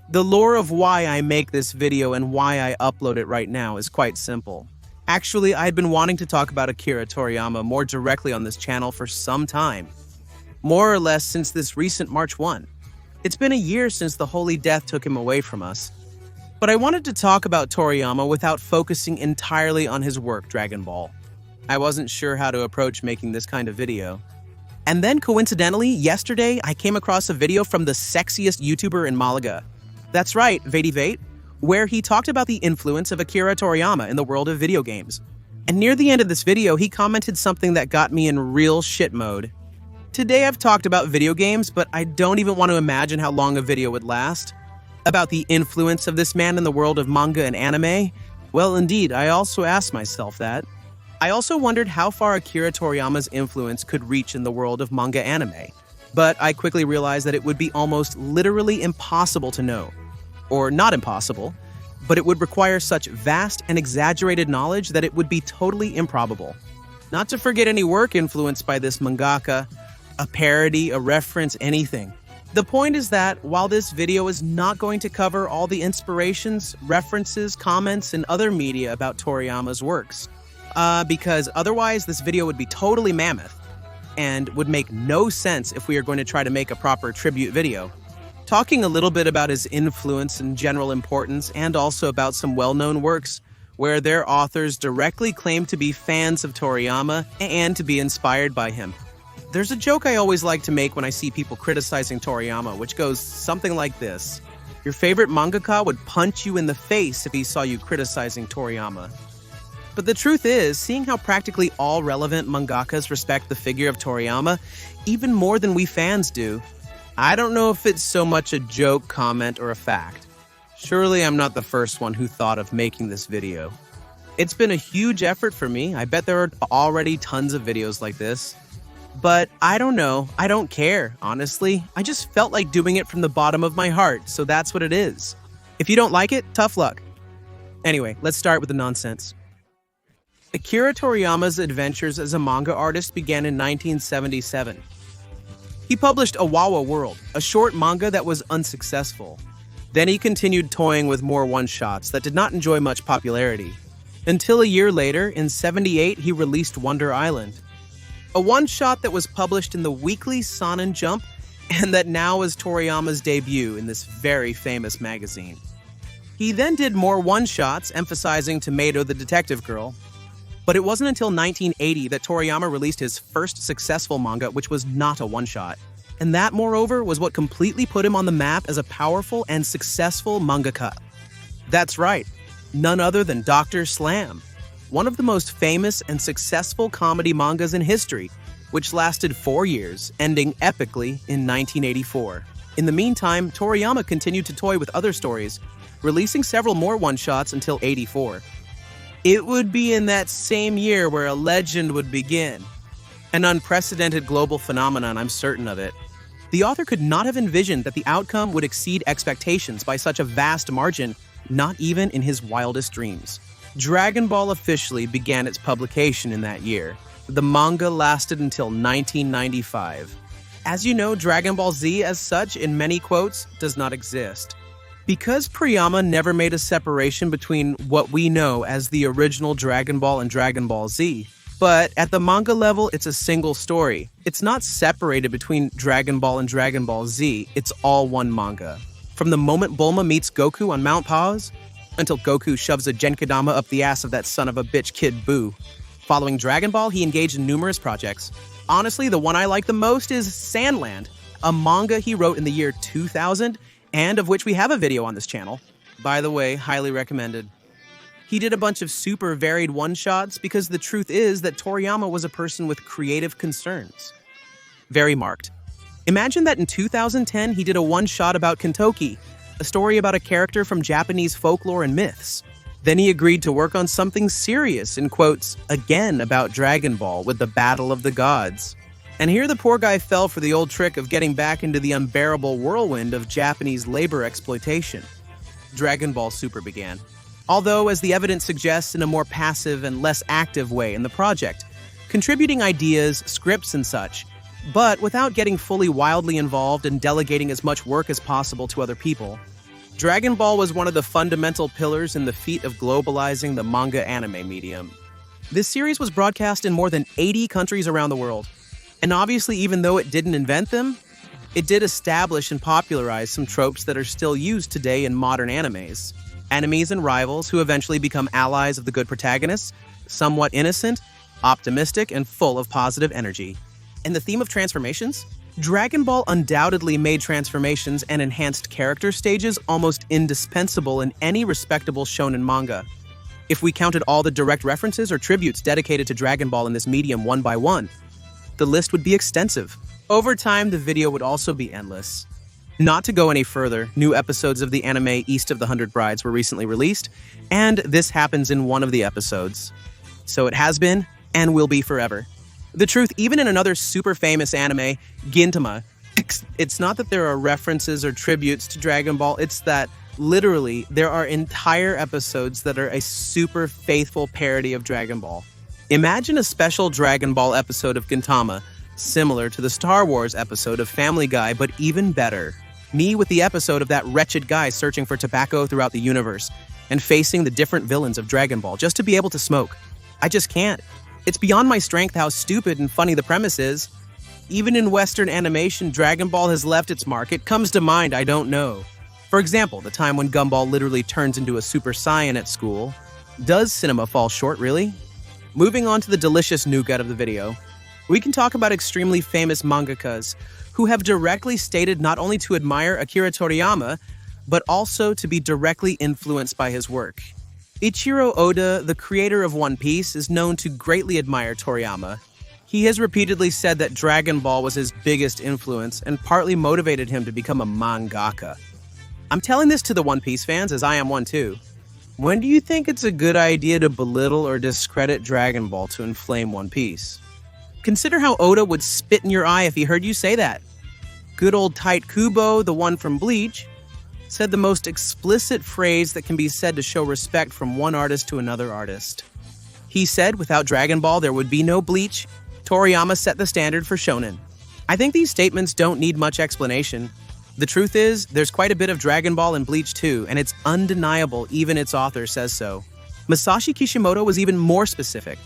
The lore of why I make this video and why I upload it right now is quite simple. Actually, I'd been wanting to talk about Akira Toriyama more directly on this channel for some time. More or less since this recent March 1. It's been a year since the Holy Death took him away from us. But I wanted to talk about Toriyama without focusing entirely on his work, Dragon Ball. I wasn't sure how to approach making this kind of video. And then coincidentally, yesterday I came across a video from the sexiest YouTuber in Mangaka. That's right, Vate, where he talked about the influence of Akira Toriyama in the world of video games. And near the end of this video, he commented something that got me in real shit mode. Today I've talked about video games, but I don't even want to imagine how long a video would last. About the influence of this man in the world of manga and anime? Well, indeed, I also asked myself that. I also wondered how far Akira Toriyama's influence could reach in the world of manga anime. But I quickly realized that it would be almost literally impossible to know. Or not impossible, but it would require such vast and exaggerated knowledge that it would be totally improbable. Not to forget any work influenced by this mangaka, a parody, a reference, anything. The point is that while this video is not going to cover all the inspirations, references, comments, and other media about Toriyama's works, because otherwise this video would be totally mammoth and would make no sense if we are going to try to make a proper tribute video. Talking a little bit about his influence and general importance, and also about some well-known works where their authors directly claim to be fans of Toriyama and to be inspired by him. There's a joke I always like to make when I see people criticizing Toriyama, which goes something like this. Your favorite mangaka would punch you in the face if he saw you criticizing Toriyama. But the truth is, seeing how practically all relevant mangakas respect the figure of Toriyama, even more than we fans do, I don't know if it's so much a joke, comment, or a fact. Surely I'm not the first one who thought of making this video. It's been a huge effort for me. I bet there are already tons of videos like this. But I don't know, I don't care, honestly. I just felt like doing it from the bottom of my heart, so that's what it is. If you don't like it, tough luck. Anyway, let's start with the nonsense. Akira Toriyama's adventures as a manga artist began in 1977. He published Awawa World, a short manga that was unsuccessful. Then he continued toying with more one-shots that did not enjoy much popularity. Until a year later, in '78, he released Wonder Island. A one-shot that was published in the weekly Shonen Jump, and that now is Toriyama's debut in this very famous magazine. He then did more one-shots, emphasizing Tomato the Detective Girl. But it wasn't until 1980 that Toriyama released his first successful manga, which was not a one-shot. And that, moreover, was what completely put him on the map as a powerful and successful mangaka. That's right, none other than Dr. Slam. One of the most famous and successful comedy mangas in history, which lasted 4 years, ending epically in 1984. In the meantime, Toriyama continued to toy with other stories, releasing several more one-shots until '84. It would be in that same year where a legend would begin. An unprecedented global phenomenon, I'm certain of it. The author could not have envisioned that the outcome would exceed expectations by such a vast margin, not even in his wildest dreams. Dragon Ball officially began its publication in that year. The manga lasted until 1995. As you know, Dragon Ball Z as such, in many quotes, does not exist. Because Toriyama never made a separation between what we know as the original Dragon Ball and Dragon Ball Z, but at the manga level, it's a single story. It's not separated between Dragon Ball and Dragon Ball Z, it's all one manga. From the moment Bulma meets Goku on Mount Paz, until Goku shoves a Genkidama up the ass of that son of a bitch kid Buu. Following Dragon Ball, he engaged in numerous projects. Honestly, the one I like the most is Sandland, a manga he wrote in the year 2000, and of which we have a video on this channel. By the way, highly recommended. He did a bunch of super varied one-shots because the truth is that Toriyama was a person with creative concerns. Very marked. Imagine that in 2010 he did a one-shot about Kentoki, a story about a character from Japanese folklore and myths. Then he agreed to work on something serious, in quotes, again about Dragon Ball with the Battle of the Gods. And here the poor guy fell for the old trick of getting back into the unbearable whirlwind of Japanese labor exploitation. Dragon Ball Super began. Although, as the evidence suggests, in a more passive and less active way in the project, contributing ideas, scripts, and such, but without getting fully wildly involved and delegating as much work as possible to other people. Dragon Ball was one of the fundamental pillars in the feat of globalizing the manga-anime medium. This series was broadcast in more than 80 countries around the world. And obviously, even though it didn't invent them, it did establish and popularize some tropes that are still used today in modern animes. Enemies and rivals who eventually become allies of the good protagonists, somewhat innocent, optimistic, and full of positive energy. And the theme of transformations? Dragon Ball undoubtedly made transformations and enhanced character stages almost indispensable in any respectable shonen manga. If we counted all the direct references or tributes dedicated to Dragon Ball in this medium one by one, the list would be extensive. Over time, the video would also be endless. Not to go any further, new episodes of the anime East of the Hundred Brides were recently released, and this happens in one of the episodes. So it has been, and will be forever. The truth, even in another super famous anime, Gintama, it's not that there are references or tributes to Dragon Ball, it's that literally there are entire episodes that are a super faithful parody of Dragon Ball. Imagine a special Dragon Ball episode of Gintama, similar to the Star Wars episode of Family Guy, but even better. Me with the episode of that wretched guy searching for tobacco throughout the universe and facing the different villains of Dragon Ball just to be able to smoke. I just can't. It's beyond my strength how stupid and funny the premise is. Even in Western animation, Dragon Ball has left its mark. It comes to mind, I don't know. For example, the time when Gumball literally turns into a Super Saiyan at school. Does cinema fall short, really? Moving on to the delicious nougat of the video, we can talk about extremely famous mangakas who have directly stated not only to admire Akira Toriyama, but also to be directly influenced by his work. Ichiro Oda, the creator of One Piece, is known to greatly admire Toriyama. He has repeatedly said that Dragon Ball was his biggest influence and partly motivated him to become a mangaka. I'm telling this to the One Piece fans, as I am one too. When do you think it's a good idea to belittle or discredit Dragon Ball to inflame One Piece? Consider how Oda would spit in your eye if he heard you say that. Good old Tite Kubo, the one from Bleach, said the most explicit phrase that can be said to show respect from one artist to another artist. He said without Dragon Ball there would be no Bleach. Toriyama set the standard for shonen. I think these statements don't need much explanation. The truth is, there's quite a bit of Dragon Ball in Bleach too, and it's undeniable even its author says so. Masashi Kishimoto was even more specific,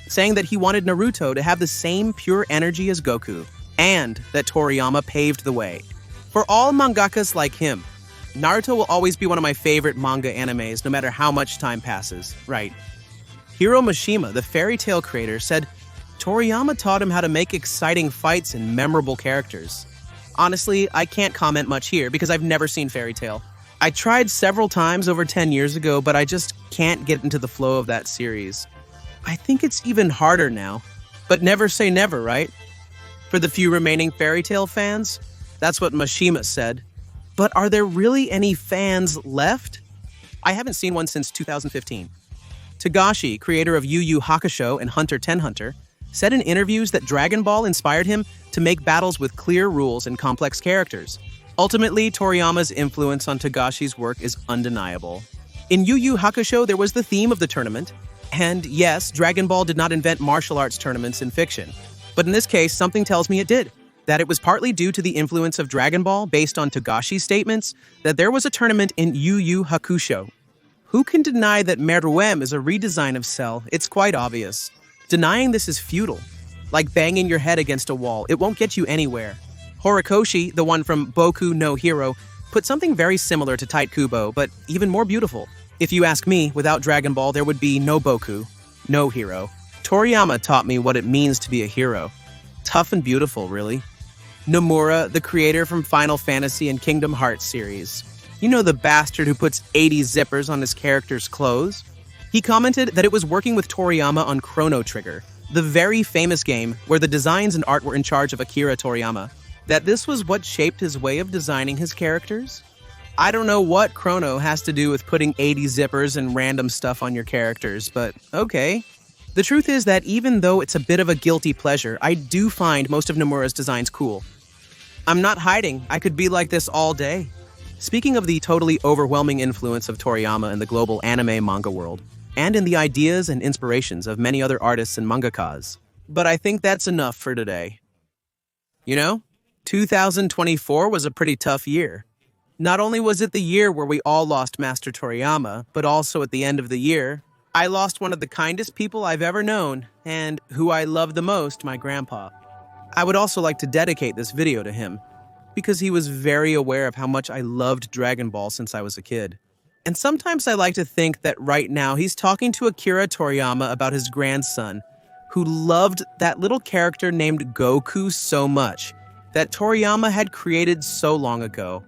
saying that he wanted Naruto to have the same pure energy as Goku, and that Toriyama paved the way. For all mangakas like him, Naruto will always be one of my favorite manga animes, no matter how much time passes, right? Hiro Mishima, the fairy tale creator, said Toriyama taught him how to make exciting fights and memorable characters. Honestly, I can't comment much here because I've never seen Fairy Tail. I tried several times over 10 years ago, but I just can't get into the flow of that series. I think it's even harder now. But never say never, right? For the few remaining Fairy Tail fans, that's what Mishima said. But are there really any fans left? I haven't seen one since 2015. Togashi, creator of Yu Yu Hakusho and Hunter x Hunter, said in interviews that Dragon Ball inspired him to make battles with clear rules and complex characters. Ultimately, Toriyama's influence on Togashi's work is undeniable. In Yu Yu Hakusho, there was the theme of the tournament, and yes, Dragon Ball did not invent martial arts tournaments in fiction. But in this case, something tells me it did. That it was partly due to the influence of Dragon Ball based on Togashi's statements that there was a tournament in Yu Yu Hakusho. Who can deny that Meruem is a redesign of Cell? It's quite obvious. Denying this is futile. Like banging your head against a wall, it won't get you anywhere. Horikoshi, the one from Boku no Hero, put something very similar to Tite Kubo, but even more beautiful. If you ask me, without Dragon Ball there would be no Boku, no hero. Toriyama taught me what it means to be a hero. Tough and beautiful, really. Nomura, the creator from Final Fantasy and Kingdom Hearts series. You know, the bastard who puts 80 zippers on his character's clothes? He commented that it was working with Toriyama on Chrono Trigger, the very famous game where the designs and art were in charge of Akira Toriyama. That this was what shaped his way of designing his characters? I don't know what Chrono has to do with putting 80 zippers and random stuff on your characters, but okay. The truth is that even though it's a bit of a guilty pleasure, I do find most of Nomura's designs cool. I'm not hiding, I could be like this all day. Speaking of the totally overwhelming influence of Toriyama in the global anime manga world, and in the ideas and inspirations of many other artists and mangakas. But I think that's enough for today. You know, 2024 was a pretty tough year. Not only was it the year where we all lost Master Toriyama, but also at the end of the year, I lost one of the kindest people I've ever known, and who I love the most, my grandpa. I would also like to dedicate this video to him, because he was very aware of how much I loved Dragon Ball since I was a kid. And sometimes I like to think that right now he's talking to Akira Toriyama about his grandson, who loved that little character named Goku so much, that Toriyama had created so long ago.